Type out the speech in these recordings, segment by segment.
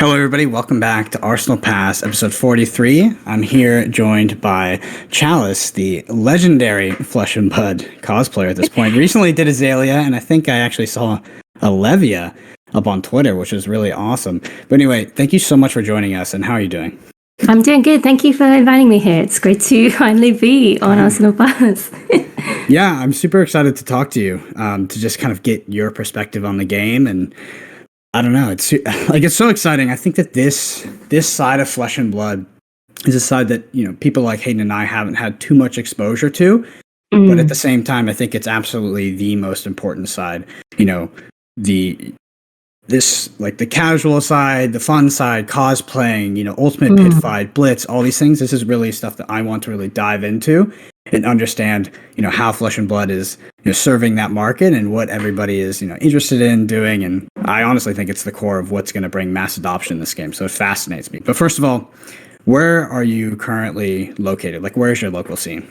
Hello, everybody. Welcome back to Arsenal Pass, episode 43. I'm here joined by Chalice, the legendary Flesh and Blood cosplayer at this point. Recently did Azalea, and I think I actually saw Olivia up on Twitter, which is really awesome. But anyway, thank you so much for joining us, and how are you doing? I'm doing good. Thank you for inviting me here. It's great to finally be on Arsenal Pass. Yeah, I'm super excited to talk to you, to just kind of get your perspective on the game. And I don't know, it's so exciting. I think that this side of Flesh and Blood is a side that, people like Hayden and I haven't had too much exposure to. But at the same time, I think it's absolutely the most important side. The casual side, the fun side, cosplaying, ultimate pit fight, blitz, all these things. This is really stuff that I want to really dive into and understand, how Flesh and Blood is serving that market and what everybody is, interested in doing. And I honestly think it's the core of what's going to bring mass adoption in this game. So it fascinates me. But first of all, where are you currently located? Like, where's your local scene?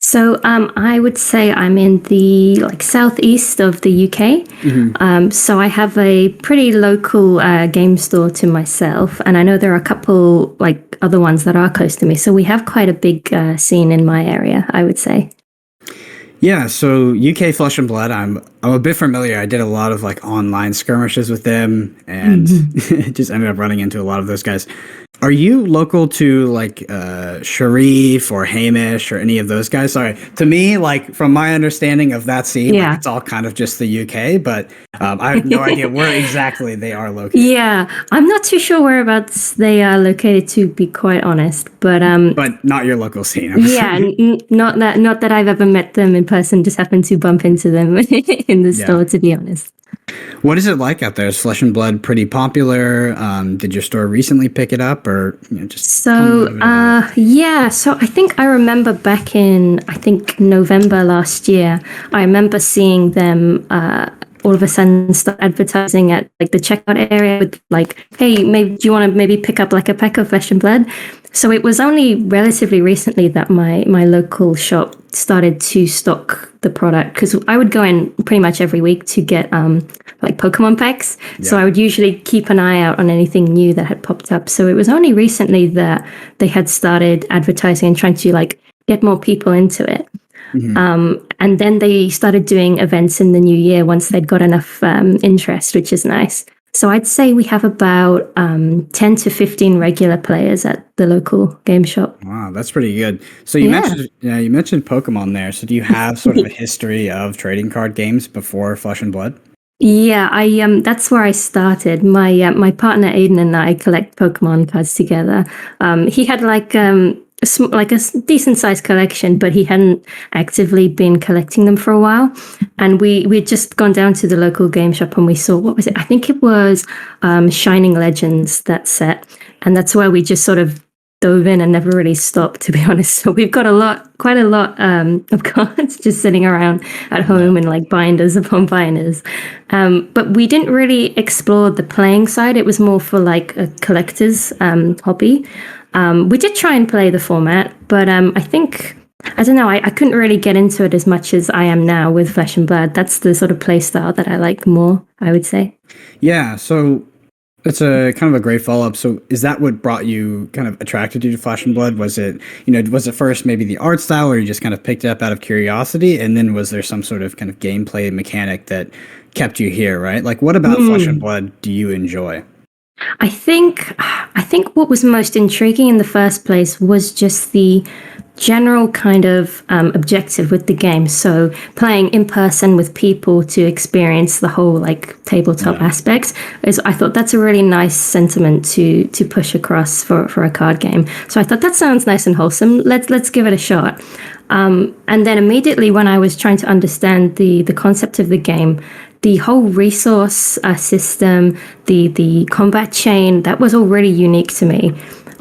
So I would say I'm in the southeast of the UK. So I have a pretty local game store to myself, and I know there are a couple other ones that are close to me. So we have quite a big scene in my area, I would say. Yeah, so UK Flesh and Blood, I'm a bit familiar. I did a lot of online skirmishes with them, and just ended up running into a lot of those guys. Are you local to Sharif or Hamish or any of those guys? Sorry, to me, from my understanding of that scene, it's all kind of just the UK, but I have no idea where exactly they are located. Yeah, I'm not too sure whereabouts they are located, to be quite honest. But not your local scene. Yeah, not that I've ever met them in person. Just happened to bump into them in the store, to be honest. What is it like out there? Is Flesh and Blood pretty popular? Did your store recently pick it up, or just? So I think I remember back in November last year. I remember seeing them all of a sudden start advertising at the checkout area with hey, maybe do you want to maybe pick up a pack of Flesh and Blood? So it was only relatively recently that my local shop started to stock the product, because I would go in pretty much every week to get Pokemon packs. Yeah. So I would usually keep an eye out on anything new that had popped up. So it was only recently that they had started advertising and trying to get more people into it. And then they started doing events in the new year once they'd got enough interest, which is nice. So I'd say we have about 10 to 15 regular players at the local game shop. Wow, that's pretty good. So you mentioned Pokemon there. So do you have sort of a history of trading card games before Flesh and Blood? Yeah, that's where I started. My partner Aiden and I collect Pokemon cards together. He had a decent sized collection, but he hadn't actively been collecting them for a while. And we'd just gone down to the local game shop and we saw, what was it? I think it was Shining Legends, that set. And that's where we just sort of dove in and never really stopped, to be honest. So we've got quite a lot of cards just sitting around at home in binders upon binders. But we didn't really explore the playing side. It was more for a collector's hobby. We did try and play the format, but I don't know, I couldn't really get into it as much as I am now with Flesh and Blood. That's the sort of play style that I like more, I would say. Yeah, so it's a kind of a great follow-up. So is that what brought you, kind of attracted you to Flesh and Blood? Was it, was it first maybe the art style, or you just kind of picked it up out of curiosity? And then was there some sort of kind of gameplay mechanic that kept you here, right? What about Flesh and Blood do you enjoy? I think what was most intriguing in the first place was just the general kind of objective with the game. So playing in person with people to experience the whole tabletop aspects I thought that's a really nice sentiment to push across for a card game. So I thought that sounds nice and wholesome. Let's give it a shot. And then immediately when I was trying to understand the concept of the game, the whole resource system, the combat chain, that was all really unique to me.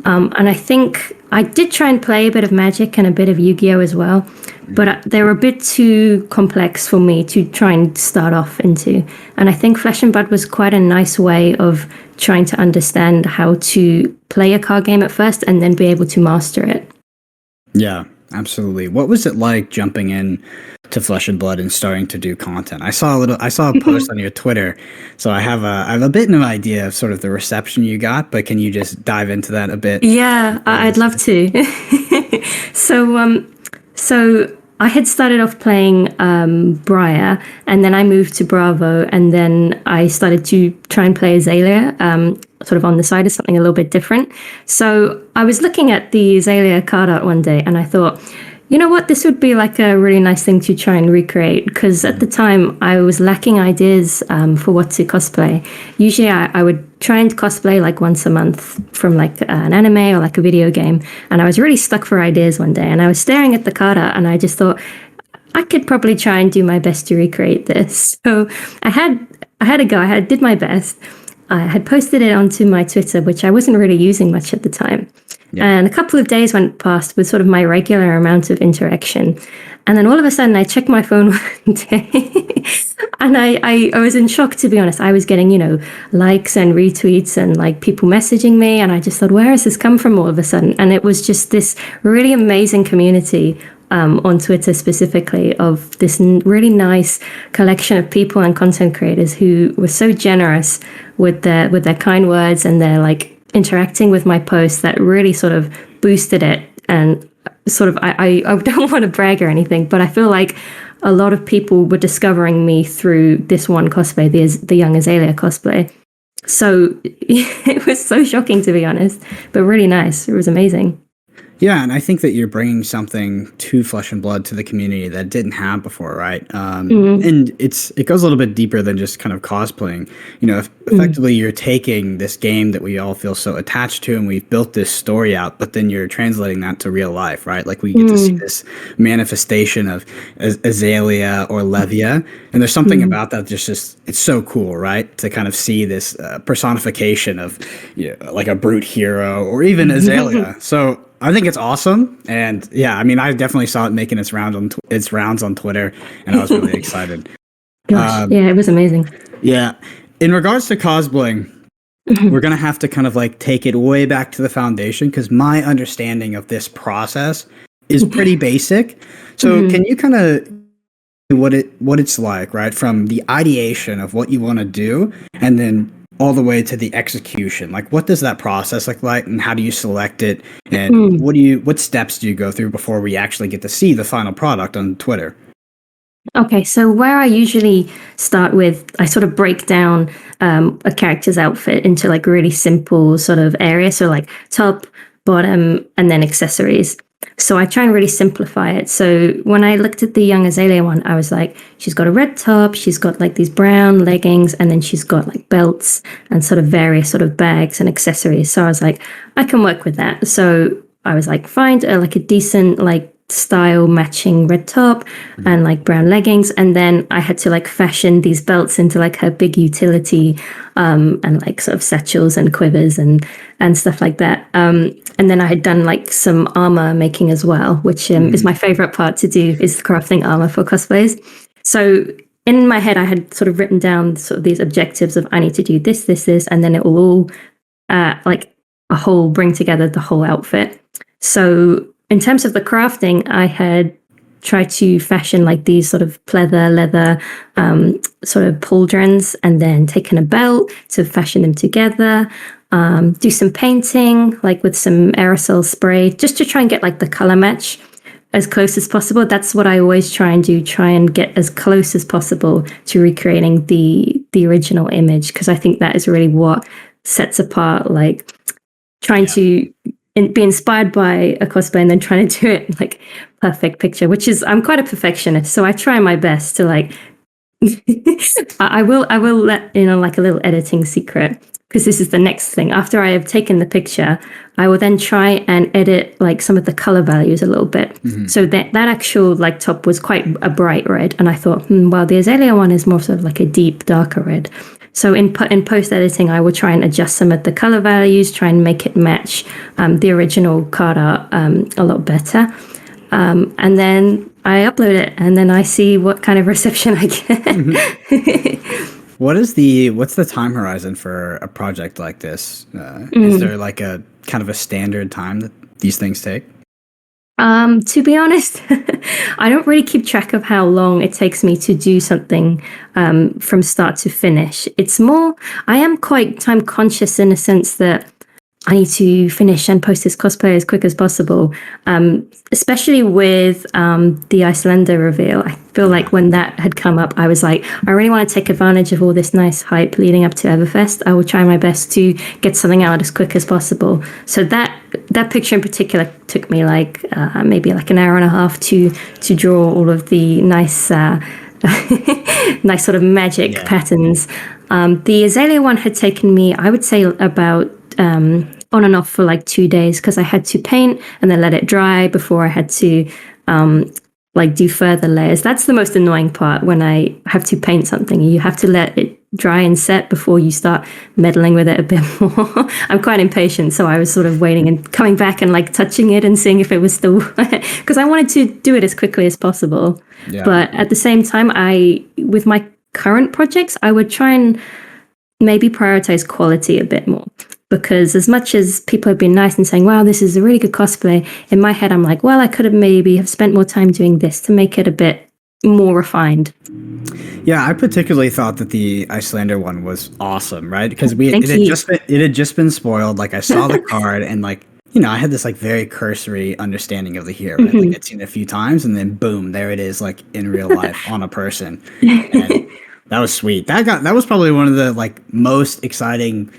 And I think I did try and play a bit of Magic and a bit of Yu-Gi-Oh as well, but they were a bit too complex for me to try and start off into. And I think Flesh and Blood was quite a nice way of trying to understand how to play a card game at first and then be able to master it. Yeah. Absolutely. What was it like jumping in to Flesh and Blood and starting to do content? I saw a post on your Twitter, so I have a bit of an idea of sort of the reception you got, but can you just dive into that a bit? Yeah, I'd love to. So I had started off playing Briar, and then I moved to Bravo, and then I started to try and play Azalea, sort of on the side as something a little bit different. So I was looking at the Azalea card art one day, and I thought, you know what, this would be like a really nice thing to try and recreate, because at the time I was lacking ideas for what to cosplay. Usually I would try and cosplay like once a month from like an anime or like a video game, and I was really stuck for ideas one day, and I was staring at the card art and I just thought I could probably try and do my best to recreate this. So I had a go. I did my best. I had posted it onto my Twitter, which I wasn't really using much at the time. Yeah. And a couple of days went past with sort of my regular amount of interaction. And then all of a sudden I checked my phone one day and I was in shock, to be honest. I was getting, likes and retweets and like people messaging me. And I just thought, where has this come from all of a sudden? And it was just this really amazing community on Twitter specifically, of this really nice collection of people and content creators who were so generous with their kind words and their like interacting with my posts, that really sort of boosted it. And sort of I don't want to brag or anything, but I feel like a lot of people were discovering me through this one cosplay, the Young Azalea cosplay. So it was so shocking, to be honest, but really nice. It was amazing. Yeah, and I think that you're bringing something to Flesh and Blood, to the community, that didn't have before, right? And it goes a little bit deeper than just kind of cosplaying. Effectively, you're taking this game that we all feel so attached to, and we've built this story out, but then you're translating that to real life, right? Like we get to see this manifestation of Azalea or Levia, and there's something about that just it's so cool, right? To kind of see this personification of like a brute hero, or even Azalea. So I think it's awesome, and yeah, I mean, I definitely saw it making its rounds on Twitter, and I was really excited. Gosh, yeah, it was amazing. Yeah, in regards to cosplaying, we're gonna have to kind of like take it way back to the foundation, because my understanding of this process is pretty basic. So, can you kind of what it's like, right, from the ideation of what you want to do, and then all the way to the execution? Like, what does that process look like, and how do you select it, and what steps do you go through before we actually get to see the final product on Twitter? Okay, so where I usually start with, I sort of break down a character's outfit into like really simple sort of areas, so like top, bottom, and then accessories. So I try and really simplify it. So when I looked at the Young Azalea one, I was like, she's got a red top, she's got like these brown leggings, and then she's got like belts and sort of various sort of bags and accessories. So I was like, I can work with that. So I was like, find like a decent like style matching red top and like brown leggings, and then I had to like fashion these belts into like her big utility and like sort of satchels and quivers and stuff like that, and then I had done like some armor making as well, which is my favorite part to do, is crafting armor for cosplays. So in my head I had sort of written down sort of these objectives of I need to do this, and then it will all like a whole bring together the whole outfit. So in terms of the crafting, I had tried to fashion like these sort of pleather leather sort of pauldrons, and then taken a belt to fashion them together, do some painting like with some aerosol spray, just to try and get like the color match as close as possible. That's what I always try and do, try and get as close as possible to recreating the original image, because I think that is really what sets apart like trying to be inspired by a cosplay and then trying to do it like perfect picture, which is, I'm quite a perfectionist, so I try my best to like I will let like a little editing secret, because this is the next thing. After I have taken the picture, I will then try and edit like some of the color values a little bit. So that actual like top was quite a bright red, and I thought, well, the Azalea one is more sort of like a deep darker red. So in post editing, I will try and adjust some of the color values, try and make it match the original card art a lot better, and then I upload it, and then I see what kind of reception I get. What's the time horizon for a project like this? Is there like a kind of a standard time that these things take? To be honest, I don't really keep track of how long it takes me to do something from start to finish. It's more, I am quite time conscious in a sense that I need to finish and post this cosplay as quick as possible. Especially with the Icelander reveal. I feel like when that had come up, I was like, I really want to take advantage of all this nice hype leading up to Everfest. I will try my best to get something out as quick as possible. So that picture in particular took me like maybe like an hour and a half to draw all of the nice nice sort of magic patterns. The Azalea one had taken me, I would say, about on and off for like 2 days, because I had to paint and then let it dry before I had to like do further layers. That's the most annoying part when I have to paint something. You have to let it dry and set before you start meddling with it a bit more. I'm quite impatient, so I was sort of waiting and coming back and like touching it and seeing if it was still because I wanted to do it as quickly as possible. Yeah. But at the same time, with my current projects, I would try and maybe prioritize quality a bit more. Because as much as people have been nice and saying, wow, this is a really good cosplay, in my head, I'm like, well, I could have maybe have spent more time doing this to make it a bit more refined. Yeah, I particularly thought that the Icelander one was awesome, right? Because it had just been spoiled. Like, I saw the card and like, you know, I had this like very cursory understanding of the hero. Right? Like, I'd seen it a few times and then boom, there it is, like in real life on a person. And that was sweet. That was probably one of the like most exciting,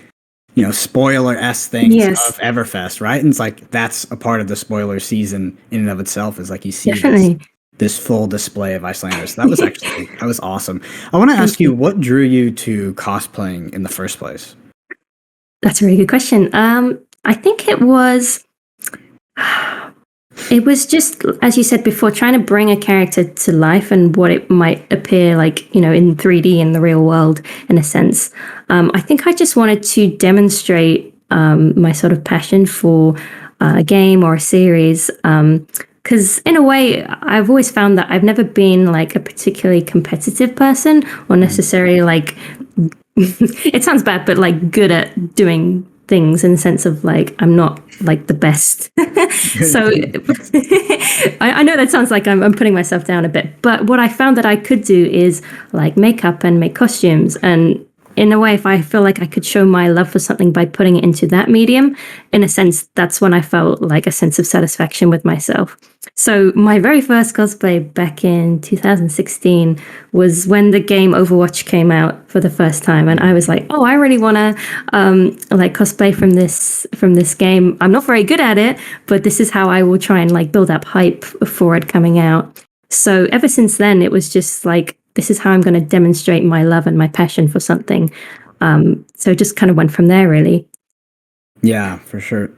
you know, spoiler-esque things of Everfest, right? And it's like, that's a part of the spoiler season in and of itself, is like you see this full display of Icelanders. So that was awesome. I want to ask you, what drew you to cosplaying in the first place? That's a really good question. I think it was just, as you said before, trying to bring a character to life and what it might appear like, you know, in 3D in the real world, in a sense. I think I just wanted to demonstrate my sort of passion for a game or a series. Because in a way, I've always found that I've never been like a particularly competitive person, or necessarily like, it sounds bad, but like good at doing things, in the sense of like, I'm not like the best. So I know that sounds like I'm putting myself down a bit, but what I found that I could do is like makeup and make costumes. And in a way, if I feel like I could show my love for something by putting it into that medium, in a sense, that's when I felt like a sense of satisfaction with myself. So my very first cosplay back in 2016 was when the game Overwatch came out for the first time, and I was like, oh, I really want to like cosplay from this game. I'm not very good at it, but this is how I will try and like build up hype for it coming out. So ever since then, it was just like, this is how I'm going to demonstrate my love and my passion for something. So it just kind of went from there, really. Yeah, for sure.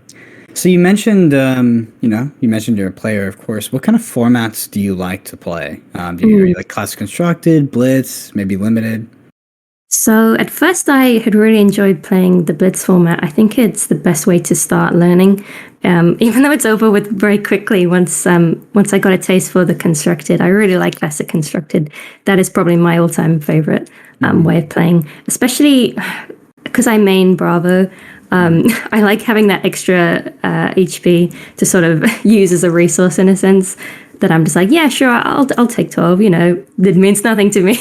So you mentioned, you mentioned you're a player, of course. What kind of formats do you like to play? Are you like classic constructed, blitz, maybe limited? So at first I had really enjoyed playing the blitz format. I think it's the best way to start learning, even though it's over with very quickly once I got a taste for the constructed. I really like classic constructed. That is probably my all-time favorite way of playing, especially because I main Bravo. I like having that extra HP to sort of use as a resource, in a sense, that I'm just like, yeah, sure, I'll take 12, you know, it means nothing to me.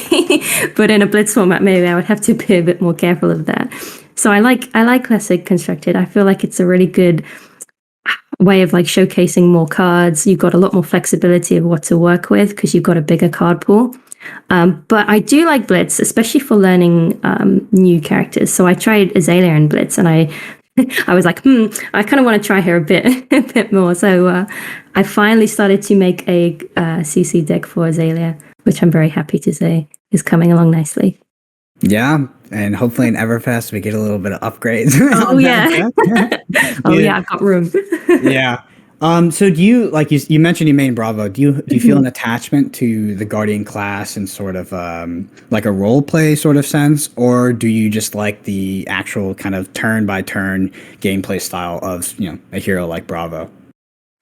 But in a blitz format, maybe I would have to be a bit more careful of that. So I like classic constructed. I feel like it's a really good way of like showcasing more cards. You've got a lot more flexibility of what to work with because you've got a bigger card pool. But I do like blitz, especially for learning new characters. So I tried Azalea in blitz, and I was like, I kind of want to try her a bit more. So I finally started to make a CC deck for Azalea, which I'm very happy to say is coming along nicely. Yeah, and hopefully in Everfest we get a little bit of upgrades. Oh yeah. Yeah, I've got room. Yeah. So do you, like you mentioned you main Bravo, do you feel an attachment to the Guardian class in sort of like a role play sort of sense, or do you just like the actual kind of turn by turn gameplay style of, you know, a hero like Bravo?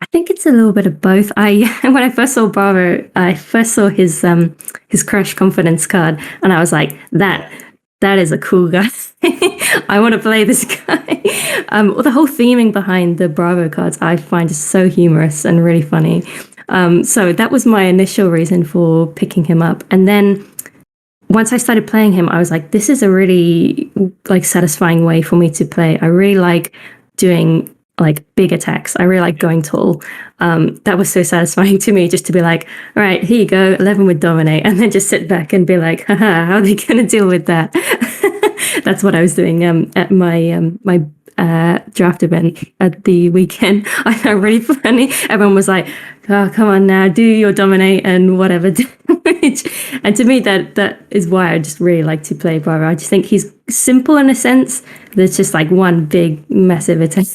I think it's a little bit of both. When I first saw Bravo, I first saw his Crush Confidence card, and I was like, that is a cool guy. I want to play this guy. The whole theming behind the Bravo cards I find is so humorous and really funny. So that was my initial reason for picking him up. And then once I started playing him, I was like, this is a really like satisfying way for me to play. I really like doing like big attacks. I really like going tall. That was so satisfying to me, just to be like, all right, here you go, 11 with Dominate, and then just sit back and be like, haha, how are they going to deal with that? That's what I was doing at my draft event at the weekend. I know, really funny. Everyone was like, oh, come on now, do your Dominate and whatever damage. And to me, that is why I just really like to play Bravo. I just think he's simple in a sense. There's just like one big, massive attack.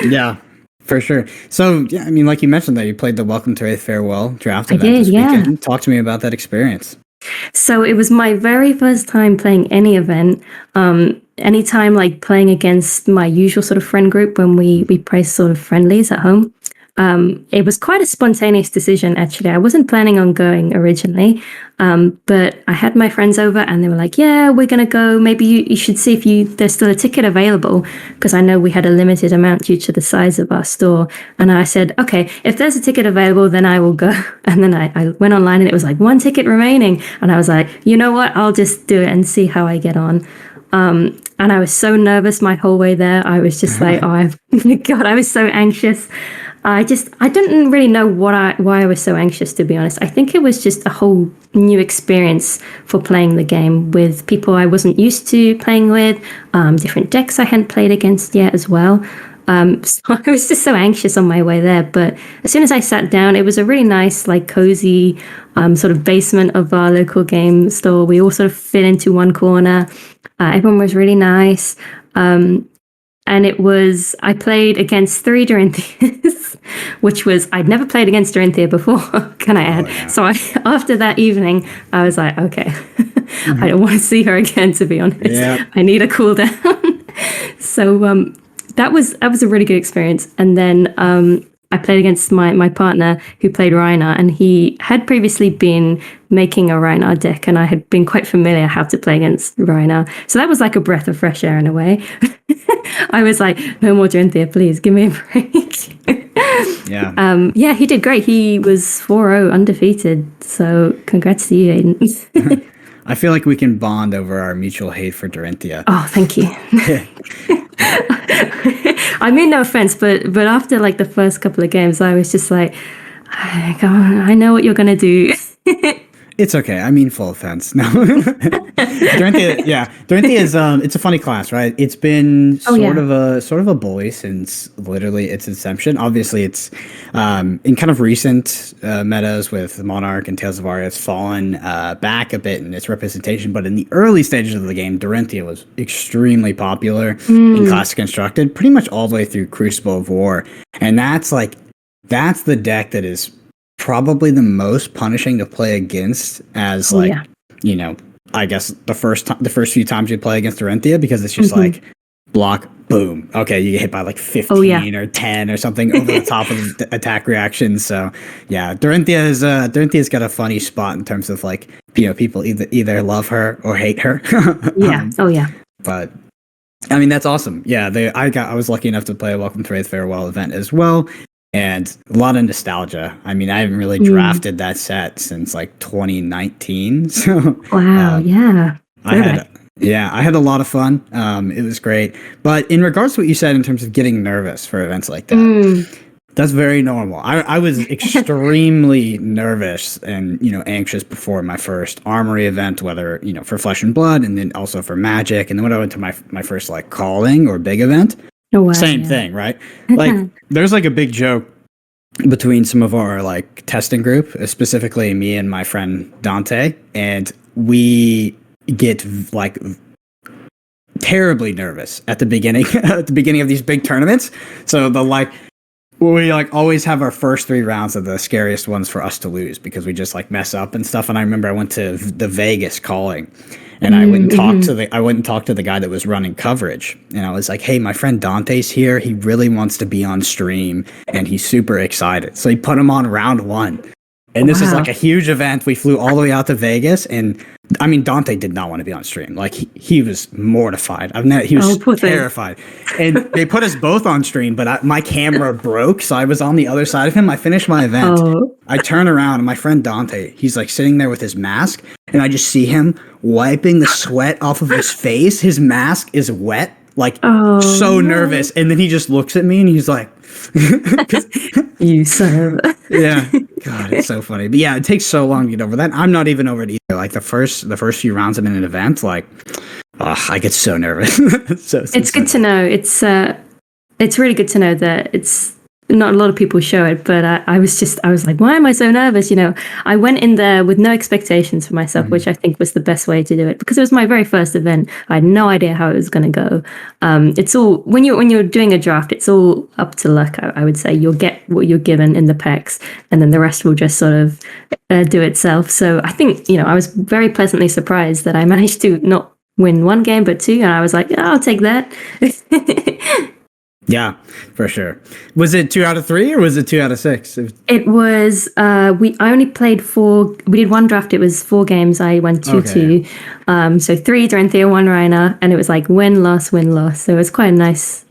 Yeah, for sure. So, yeah, I mean, like you mentioned that you played the Welcome to Rathe Farewell draft event this weekend. Talk to me about that experience. So it was my very first time playing any event. Anytime like playing against my usual sort of friend group when we play sort of friendlies at home. It was quite a spontaneous decision, actually. I wasn't planning on going originally, but I had my friends over and they were like, yeah, we're going to go. Maybe you should see if there's still a ticket available, because I know we had a limited amount due to the size of our store. And I said, okay, if there's a ticket available, then I will go. And then I went online and it was like 1 ticket remaining. And I was like, you know what? I'll just do it and see how I get on. And I was so nervous my whole way there. I was just like, oh my God, I was so anxious. I didn't really know why I was so anxious, to be honest. I think it was just a whole new experience for playing the game with people I wasn't used to playing with, different decks I hadn't played against yet as well. So I was just so anxious on my way there. But as soon as I sat down, it was a really nice, like cozy sort of basement of our local game store. We all sort of fit into one corner. Everyone was really nice. And I played against 3 Dorinthias, which was, I'd never played against Dorinthia before, can I add? Yeah. So after that evening, I was like, okay, I don't want to see her again, to be honest. Yeah. I need a cool down. So that was a really good experience. And then I played against my partner who played Rhinar, and he had previously been making a Rhinar deck, and I had been quite familiar how to play against Rhinar. So that was like a breath of fresh air in a way. I was like, no more Dorinthia, please give me a break. Yeah. He did great. He was 4-0 undefeated. So congrats to you, Aiden. I feel like we can bond over our mutual hate for Dorinthia. Oh, thank you. I mean, no offense, but after like the first couple of games, I was just like, I know what you're gonna do. It's okay. I mean, full offense. No. Dorinthia is it's a funny class, right? It's been sort of a bully since literally its inception. Obviously, it's in kind of recent metas with Monarch and Tales of Aria, it's fallen back a bit in its representation. But in the early stages of the game, Dorinthia was extremely popular in Classic Constructed, pretty much all the way through Crucible of War, and that's the deck that is probably the most punishing to play against as you know, I guess the first few times you play against Dorinthia, because it's just like block, boom. Okay, you get hit by like 15 or 10 or something over the top of the attack reactions. So yeah, Dorinthia's got a funny spot in terms of like, you know, people either love her or hate her. But I mean, that's awesome. Yeah, I was lucky enough to play a Welcome to Rathe Farewell event as well. And a lot of nostalgia. I mean, I haven't really drafted that set since like 2019. So wow, I had a lot of fun. It was great. But in regards to what you said in terms of getting nervous for events like that, that's very normal. I was extremely nervous and, you know, anxious before my first Armory event, whether, you know, for Flesh and Blood and then also for Magic. And then when I went to my first like calling or big event, same thing, right? Like there's like a big joke between some of our like testing group, specifically me and my friend Dante, and we get like terribly nervous at the beginning of these big tournaments. So we like always have our first 3 rounds of the scariest ones for us to lose, because we just like mess up and stuff. And I remember I went to the Vegas calling, and I wouldn't talk to the guy that was running coverage. And I was like, hey, my friend Dante's here. He really wants to be on stream and he's super excited. So he put him on round 1. And this is Wow. like a huge event. We flew all the way out to Vegas, and I mean, Dante did not want to be on stream. Like he was mortified. He was Poor thing. terrified. And they put us both on stream, but my camera broke, so I was on the other side of him. I finished my event. Oh. I turn around, and my friend Dante, he's like sitting there with his mask, and I just see him wiping the sweat off of his face. His mask is wet, like so nervous. And then he just looks at me, and he's like, "You son of." Yeah, God, it's so funny. But yeah, it takes so long to get over that. I'm not even over it either. Like the first few rounds I'm in an event, like, I get so nervous. It's good to know. It's really good to know that it's not a lot of people show it, but I was like, why am I so nervous? You know, I went in there with no expectations for myself, which I think was the best way to do it, because it was my very first event. I had no idea how it was going to go. It's all when you're doing a draft, it's all up to luck. I would say you'll get what you're given in the packs, and then the rest will just sort of do itself. So I think, you know, I was very pleasantly surprised that I managed to not win one game but two, and I was like, I'll take that. Yeah, for sure. Was it 2 out of 3 or was it 2 out of 6? It was, I only played 4, we did one draft, it was 4 games, I went 2-2. So 3 Drenthea, 1 Reiner, and it was like win, loss. So it was quite a nice,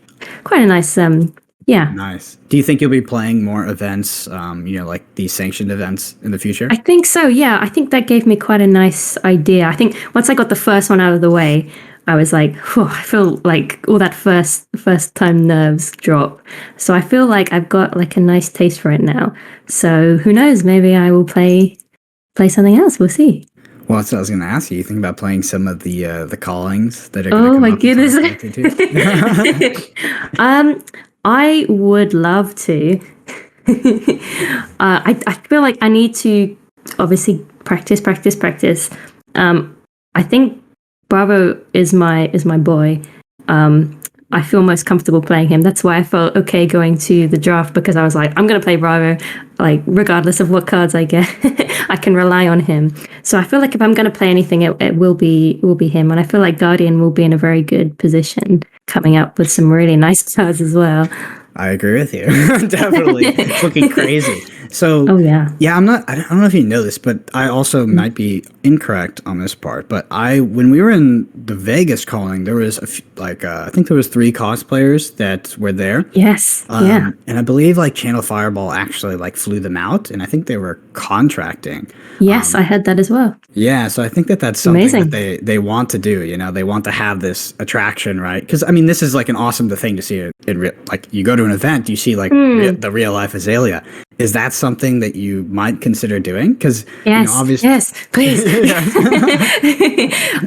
yeah. Nice. Do you think you'll be playing more events, you know, like these sanctioned events in the future? I think so, yeah. I think that gave me quite a nice idea. I think once I got the first one out of the way, I was like, I feel like all that first time nerves drop. So I feel like I've got like a nice taste for it now. So who knows? Maybe I will play something else. We'll see. Well, that's what I was going to ask you. You think about playing some of the callings that are going to come my up goodness. I would love to. I feel like I need to obviously practice. I think Bravo is my boy. I feel most comfortable playing him. That's why I felt okay going to the draft, because I was like, I'm going to play Bravo, like regardless of what cards I get, I can rely on him. So I feel like if I'm going to play anything, it will be him. And I feel like Guardian will be in a very good position, coming up with some really nice cards as well. I agree with you. Definitely. It's looking crazy. So, I don't know if you know this, but I also might be incorrect on this part, but when we were in the Vegas calling, there was I think there was 3 cosplayers that were there. Yes. Yeah. And I believe like Channel Fireball actually like flew them out, and I think they were contracting. Yes, I heard that as well. Yeah, so I think that's something that they want to do. You know, they want to have this attraction, right? Because I mean, this is like an awesome thing to see. Like you go to an event, you see like the real life Azalea. Is that something that you might consider doing? Because obviously, yes, please.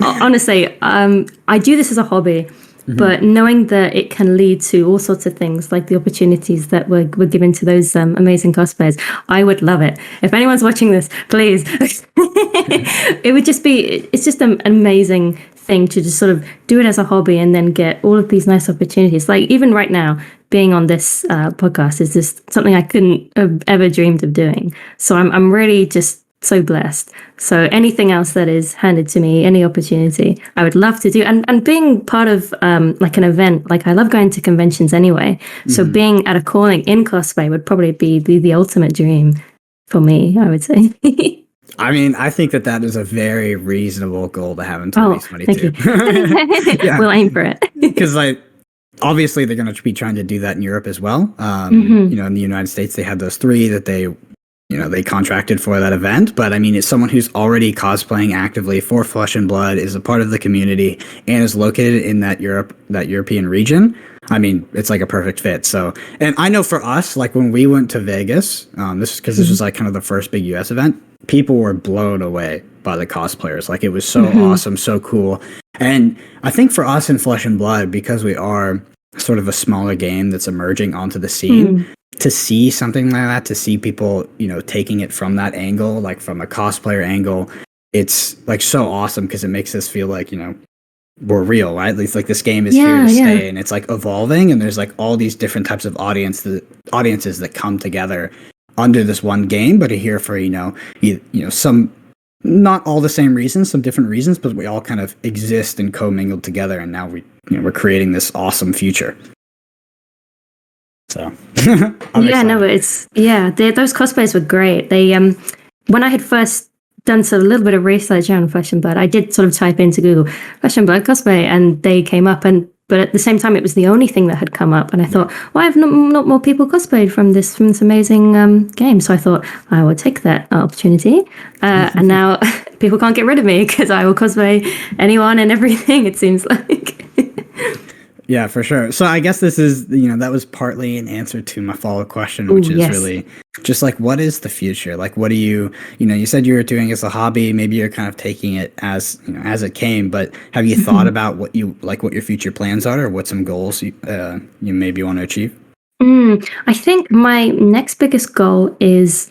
Honestly, I do this as a hobby. But knowing that it can lead to all sorts of things, like the opportunities that were given to those amazing cosplayers, I would love it. If anyone's watching this, please. It would just be, it's just an amazing thing to just sort of do it as a hobby and then get all of these nice opportunities. Like even right now, being on this podcast is just something I couldn't have ever dreamed of doing. So I'm really just so blessed. So anything else that is handed to me, any opportunity, I would love to do. And being part of like an event, like I love going to conventions anyway. So being at a calling in cosplay would probably be the ultimate dream for me, I would say. I mean, I think that is a very reasonable goal to have in 2022. Thank you. We'll aim for it. Because like, obviously they're going to be trying to do that in Europe as well. You know, in the United States, they had those 3 that they contracted for that event. But I mean, it's someone who's already cosplaying actively for Flesh and Blood, is a part of the community, and is located in that European region. I mean, it's like a perfect fit. So, and I know for us, like when we went to Vegas, this was like kind of the first big US event, people were blown away by the cosplayers. Like it was so awesome, so cool. And I think for us in Flesh and Blood, because we are sort of a smaller game that's emerging onto the scene, to see something like that, to see people, taking it from that angle, like from a cosplayer angle, it's like so awesome because it makes us feel like, we're real, right? At least like this game is here to stay, and it's like evolving, and there's like all these different types of audiences that come together under this one game, but are here for, some, not all the same reasons, some different reasons, but we all kind of exist and commingled together, and now we're creating this awesome future. So those cosplays were great. They when I had first done a little bit of research on Flesh and Blood, I did sort of type into Google Flesh and Blood cosplay, and they came up. But at the same time, it was the only thing that had come up, and I thought, why have not more people cosplayed from this amazing game? So I thought I will take that opportunity, and now people can't get rid of me because I will cosplay anyone and everything. It seems like. Yeah, for sure. So I guess this is, that was partly an answer to my follow-up question, which is really just like, what is the future? Like, what do you said you were doing as a hobby, maybe you're kind of taking it as, as it came, but have you thought about what your future plans are, or what some goals you maybe want to achieve? I think my next biggest goal is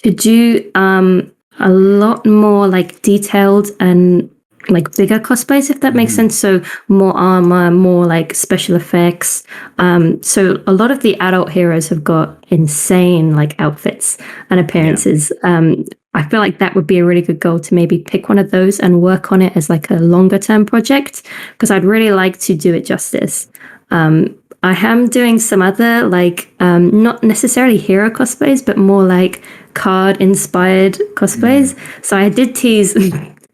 to do a lot more like detailed and like bigger cosplays, if that makes sense. So more armor, more like special effects. So a lot of the adult heroes have got insane like outfits and appearances. I feel like that would be a really good goal, to maybe pick one of those and work on it as like a longer term project, because I'd really like to do it justice. I am doing some other like not necessarily hero cosplays, but more like card inspired cosplays. So I did tease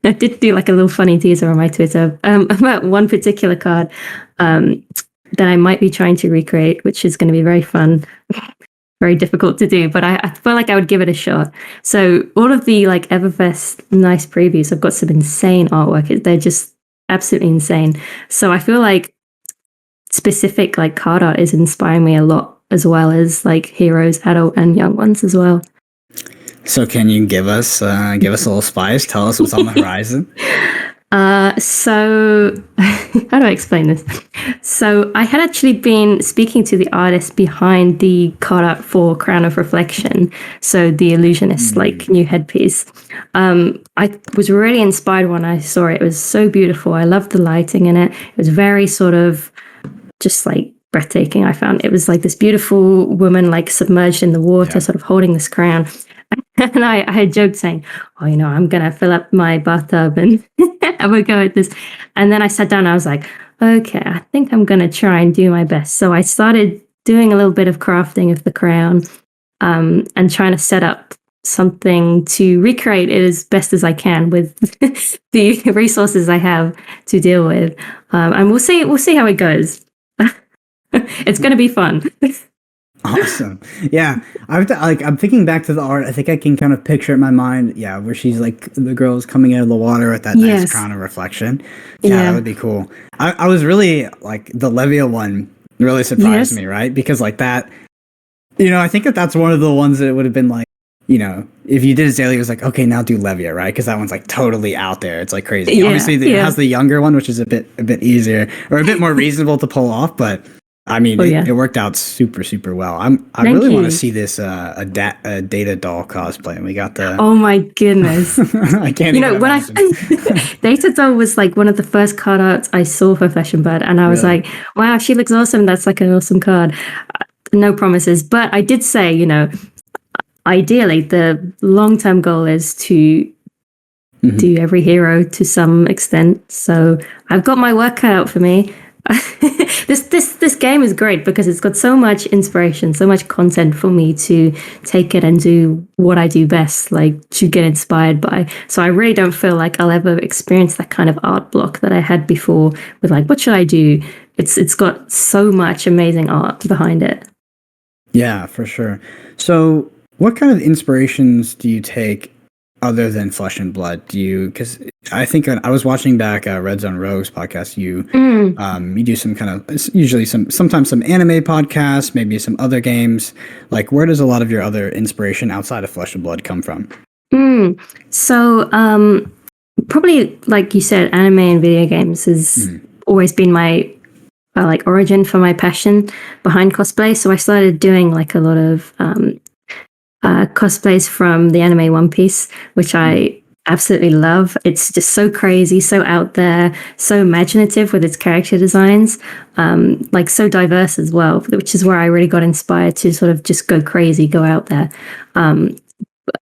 I did do like a little funny teaser on my Twitter about one particular card that I might be trying to recreate, which is going to be very fun, very difficult to do, but I feel like I would give it a shot. So all of the like Everfest nice previews, I've got some insane artwork. They're just absolutely insane. So I feel like specific like card art is inspiring me a lot, as well as like heroes, adult and young ones as well. So can you give us a little spice? Tell us what's on the horizon. So how do I explain this? So I had actually been speaking to the artist behind the card art for Crown of Reflection, so the illusionist like new headpiece. I was really inspired when I saw it. It was so beautiful. I loved the lighting in it. It was very sort of just like breathtaking. I found it was like this beautiful woman like submerged in the water, sort of holding this crown. And I had joked saying, I'm going to fill up my bathtub and have a go at this. And then I sat down and I was like, okay, I think I'm going to try and do my best. So I started doing a little bit of crafting of the crown and trying to set up something to recreate it as best as I can with the resources I have to deal with. And we'll see how it goes. It's going to be fun. Awesome. Yeah. I'm thinking back to the art. I think I can kind of picture it in my mind. Yeah. Where she's like, the girl's coming out of the water with that nice crown of reflection. Yeah. That would be cool. I was really like, the Levia one really surprised me, right? Because like that, I think that's one of the ones that would have been like, if you did Azalea, it was like, okay, now do Levia, right? Because that one's like totally out there. It's like crazy. Yeah, obviously it has the younger one, which is a bit easier or a bit more reasonable to pull off, but I mean, it worked out super, super well. I really want to see this a Data doll cosplay, and we got the. Oh my goodness! I can't. Data doll was like one of the first card arts I saw for Flesh and Blood, and I was like, wow, she looks awesome. That's like an awesome card. No promises, but I did say, ideally the long-term goal is to do every hero to some extent. So I've got my work cut out for me. This game is great because it's got so much inspiration, so much content for me to take it and do what I do best, like to get inspired by. So I really don't feel like I'll ever experience that kind of art block that I had before with like, what should I do? It's got so much amazing art behind it. Yeah, for sure. So what kind of inspirations do you take other than Flesh and Blood? Because I think I was watching back Red Zone Rogues podcast. You do some kind of, usually sometimes some anime podcasts, maybe some other games. Like, where does a lot of your other inspiration outside of Flesh and Blood come from? So probably like you said, anime and video games has always been my like origin for my passion behind cosplay. So I started doing like a lot of cosplays from the anime One Piece, which I absolutely love. It's just so crazy, so out there, so imaginative with its character designs, like so diverse as well, which is where I really got inspired to sort of just go crazy, go out there.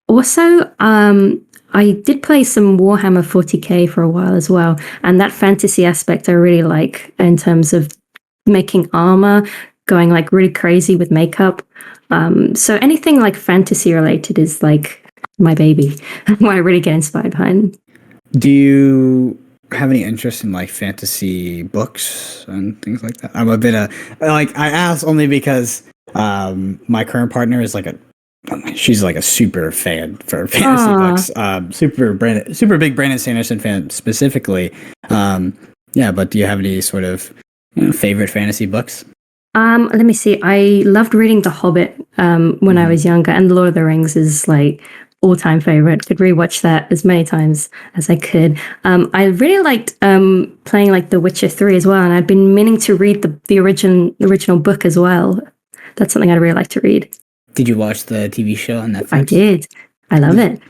Also, I did play some Warhammer 40k for a while as well, and that fantasy aspect I really like in terms of making armor, going like really crazy with makeup. So anything like fantasy related is like my baby. What I really get inspired behind. Do you have any interest in like fantasy books and things like that? I'm a bit of like I ask only because my current partner is like she's like a super fan for fantasy books. Super big Brandon Sanderson fan specifically. Yeah, but do you have any sort of favorite fantasy books? Let me see. I loved reading The Hobbit when I was younger, and Lord of the Rings is like all-time favorite. Could rewatch that as many times as I could. I really liked playing like The Witcher 3 as well, and I'd been meaning to read the original book as well. That's something I'd really like to read. Did you watch the TV show on Netflix? I did. I love it.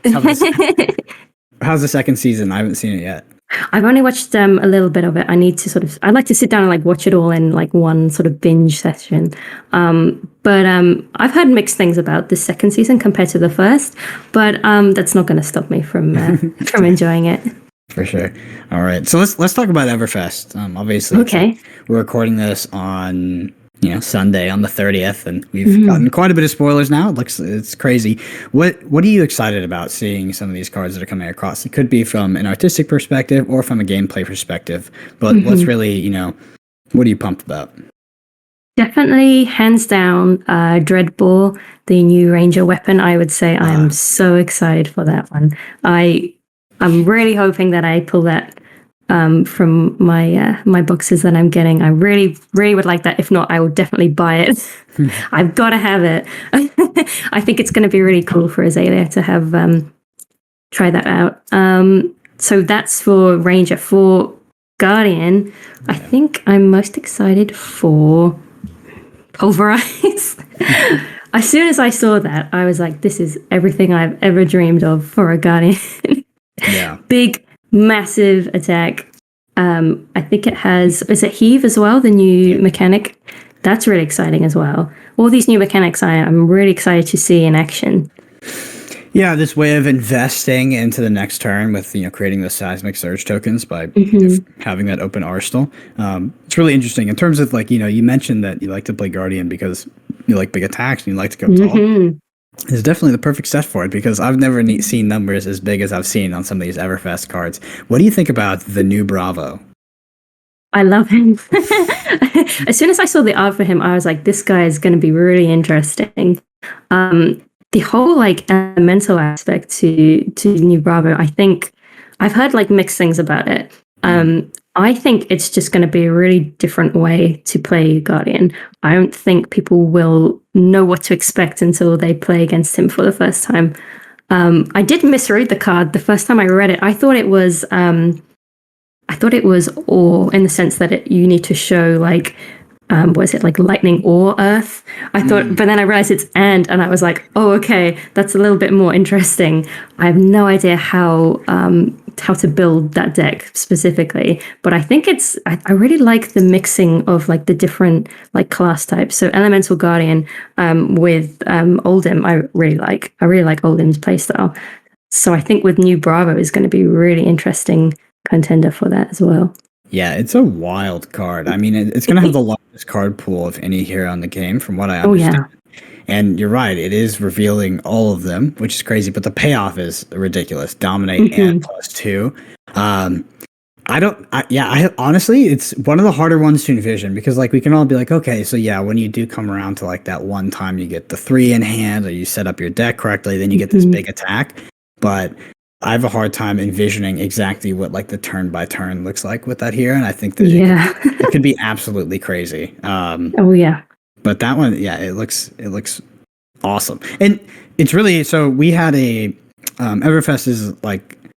How's the second season? I haven't seen it yet. I've only watched a little bit of it. I'd like to sit down and like watch it all in like one sort of binge session. But I've heard mixed things about the second season compared to the first, but that's not going to stop me from enjoying it. For sure. All right. So let's talk about Everfest. Obviously, okay. We're recording this on Sunday on the 30th, and we've gotten quite a bit of spoilers now. It's crazy. What are you excited about seeing some of these cards that are coming across? It could be from an artistic perspective or from a gameplay perspective, but what's really, what are you pumped about? Definitely, hands down, Dreadball, the new ranger weapon. I would say I am so excited for that one. I'm really hoping that I pull that from my boxes that I'm getting. I really, really would like that. If not, I will definitely buy it. I've got to have it. I think it's going to be really cool for Azalea to have try that out. So that's for Ranger. For Guardian, I think I'm most excited for Pulverize. As soon as I saw that, I was like, this is everything I've ever dreamed of for a Guardian. Yeah. Big, massive attack. I think it has, is it Heave as well, the new mechanic? That's really exciting as well. All these new mechanics I'm really excited to see in action. Yeah, this way of investing into the next turn with creating the seismic surge tokens by having that open arsenal. It's really interesting in terms of you mentioned that you like to play Guardian because you like big attacks and you like to go tall. It's definitely the perfect set for it because I've never seen numbers as big as I've seen on some of these Everfest cards. What do you think about the new Bravo? I love him. As soon as I saw the art for him, I was like, this guy is going to be really interesting. The whole elemental aspect to new Bravo, I think I've heard mixed things about it. I think it's just going to be a really different way to play Guardian. I don't think people will know what to expect until they play against him for the first time. I did misread the card the first time I read it. I thought it was ore in the sense that you need to show was it lightning or earth? I thought, but then I realized it's and I was like, oh, okay, that's a little bit more interesting. I have no idea how to build that deck specifically, but I think I really like the mixing of the different class types. So Elemental Guardian with Oldhim, I really like Oldhim's playstyle. So I think with new Bravo is going to be a really interesting contender for that as well. Yeah, it's a wild card. I mean, it's going to have the largest card pool of any hero in the game, from what I understand. Oh, yeah. And you're right, it is revealing all of them, which is crazy, but the payoff is ridiculous. Dominate and +2. I honestly, it's one of the harder ones to envision because we can all be like, okay, so yeah, when you do come around to that one time you get the 3 in hand or you set up your deck correctly, then you get this big attack. But I have a hard time envisioning exactly what the turn by turn looks like with that here, and I think that it could be absolutely crazy. Oh yeah. But that one, yeah, it looks awesome, and it's really so. We had a Everfest is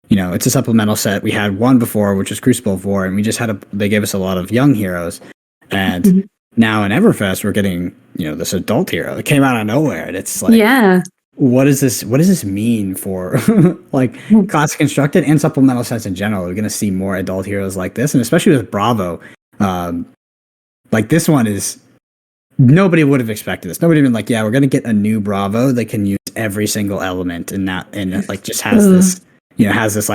it's a supplemental set. We had one before, which was Crucible of War, and we just they gave us a lot of young heroes, and now in Everfest we're getting this adult hero. It came out of nowhere, and it's yeah. What does this mean for classic constructed and supplemental sets in general? We're going to see more adult heroes like this, and especially with Bravo. This one is nobody would have expected this. Nobody would have been yeah, we're going to get a new Bravo that can use every single element and just has this has this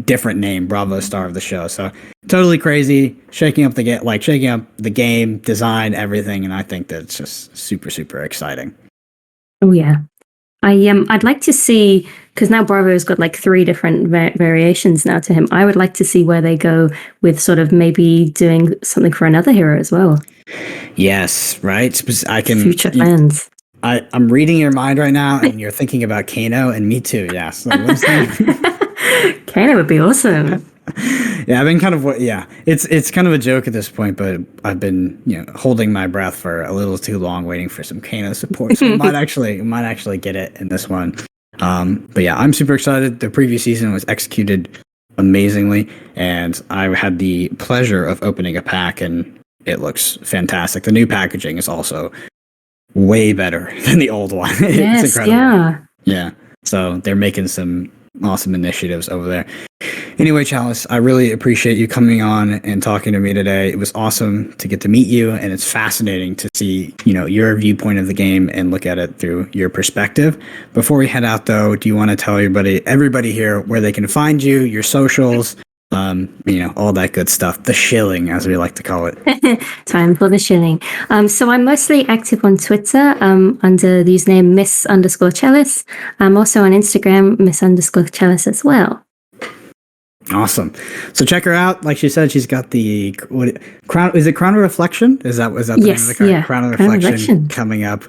different name, Bravo Star of the Show. So totally crazy, shaking up the game, design, everything, and I think that it's just super, super exciting. Oh yeah. I'd like to see because now Bravo's got like 3 different variations now to him. I would like to see where they go with sort of maybe doing something for another hero as well. Yes, right. I can future plans. I'm reading your mind right now, and you're thinking about Kano, and me too. Yeah, so Kano would be awesome. Yeah, I've been kind of it's kind of a joke at this point, but I've been holding my breath for a little too long, waiting for some Kano support. So might actually get it in this one. But yeah, I'm super excited. The previous season was executed amazingly, and I had the pleasure of opening a pack, and it looks fantastic. The new packaging is also way better than the old one. Yes, it's incredible. yeah. Yeah. So they're making some awesome initiatives over there. Anyway, Chalice, I really appreciate you coming on and talking to me today. It was awesome to get to meet you, and it's fascinating to see, your viewpoint of the game and look at it through your perspective. Before we head out, though, do you want to tell everybody here where they can find you, your socials, all that good stuff, the shilling, as we like to call it. Time for the shilling. So I'm mostly active on Twitter under the username Miss_Chalice. I'm also on Instagram, Miss_Chalice as well. Awesome. So check her out. Like she said, she's got the Crown. Is it Crown of Reflection? Is that the name of the card? Yeah. Crown of Reflection coming up.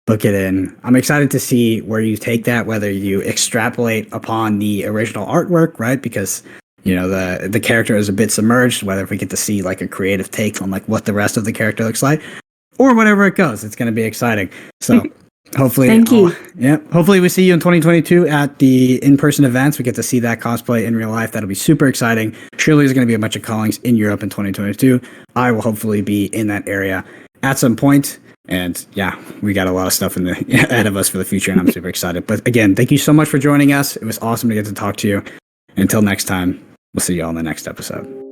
Book it in. I'm excited to see where you take that, whether you extrapolate upon the original artwork, right? Because the character is a bit submerged, whether if we get to see like a creative take on like what the rest of the character looks like, or whatever it goes. It's going to be exciting. So hopefully, thank you. Hopefully we see you in 2022 at the in-person events. We get to see that cosplay in real life. That'll be super exciting. Surely there's going to be a bunch of callings in Europe in 2022. I will hopefully be in that area at some point. And yeah, we got a lot of stuff ahead of us for the future, and I'm super excited. But again, thank you so much for joining us. It was awesome to get to talk to you. Until next time, we'll see you all in the next episode.